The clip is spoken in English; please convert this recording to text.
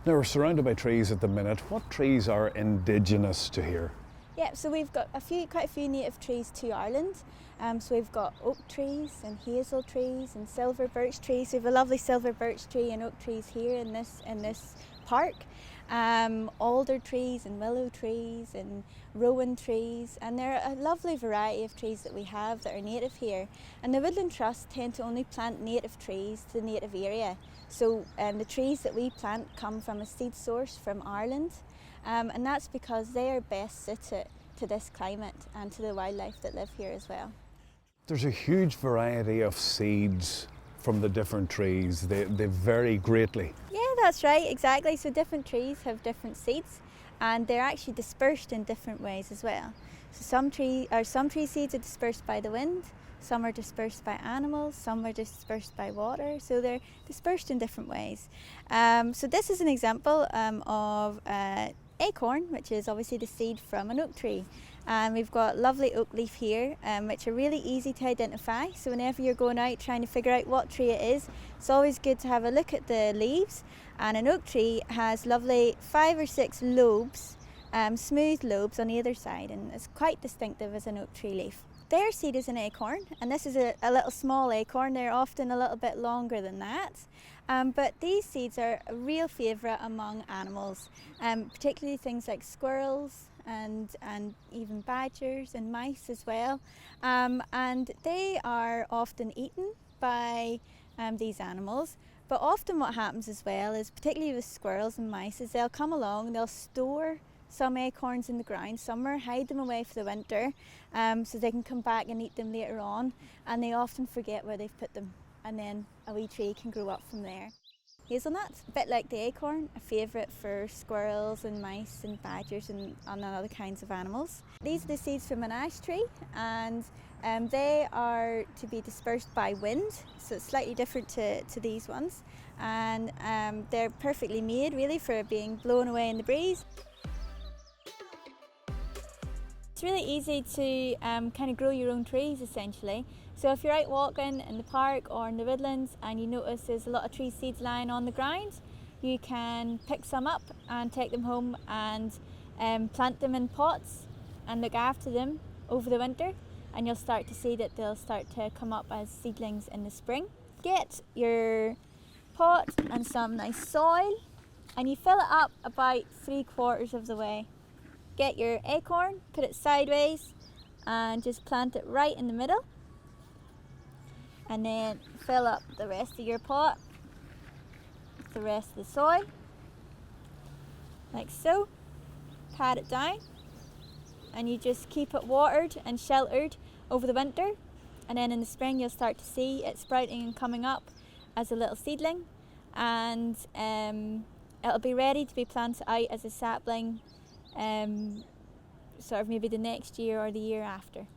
Now we're surrounded by trees at the minute. What trees are indigenous to here? Yeah, so we've got quite a few native trees to Ireland. So we've got oak trees and hazel trees and silver birch trees. We have a lovely silver birch tree and oak trees here in this park. Alder trees and willow trees and rowan trees, and there are a lovely variety of trees that we have that are native here. And the Woodland Trust tend to only plant native trees to the native area. So the trees that we plant come from a seed source from Ireland. And that's because they are best suited to this climate and to the wildlife that live here as well. There's a huge variety of seeds from the different trees. They vary greatly. Yeah, that's right, exactly. So different trees have different seeds, and they're actually dispersed in different ways as well. So some tree seeds are dispersed by the wind, some are dispersed by animals, some are dispersed by water, so they're dispersed in different ways. So this is an example of acorn, which is obviously the seed from an oak tree. And we've got lovely oak leaf here, which are really easy to identify. So whenever you're going out trying to figure out what tree it is, it's always good to have a look at the leaves. And an oak tree has lovely 5 or 6 lobes, smooth lobes on either side, and it's quite distinctive as an oak tree leaf. Their seed is an acorn, and this is a little small acorn. They're often a little bit longer than that. But these seeds are a real favourite among animals, particularly things like squirrels and even badgers and mice as well. And they are often eaten by these animals. But often what happens as well is, particularly with squirrels and mice, is they'll come along and they'll store some acorns in the ground somewhere, hide them away for the winter, so they can come back and eat them later on, and they often forget where they've put them, and then a wee tree can grow up from there. Hazelnuts, a bit like the acorn, a favourite for squirrels and mice and badgers and other kinds of animals. These are the seeds from an ash tree, and they are to be dispersed by wind, so it's slightly different to these ones, and they're perfectly made really for being blown away in the breeze. It's really easy to kind of grow your own trees essentially. So if you're out walking in the park or in the woodlands and you notice there's a lot of tree seeds lying on the ground, you can pick some up and take them home and plant them in pots and look after them over the winter, and you'll start to see that they'll start to come up as seedlings in the spring. Get your pot and some nice soil and you fill it up about 3/4 of the way. Get your acorn, put it sideways and just plant it right in the middle, and then fill up the rest of your pot with the rest of the soil, like so. Pat it down and you just keep it watered and sheltered over the winter, and then in the spring you'll start to see it sprouting and coming up as a little seedling, and it'll be ready to be planted out as a sapling sort of maybe the next year or the year after.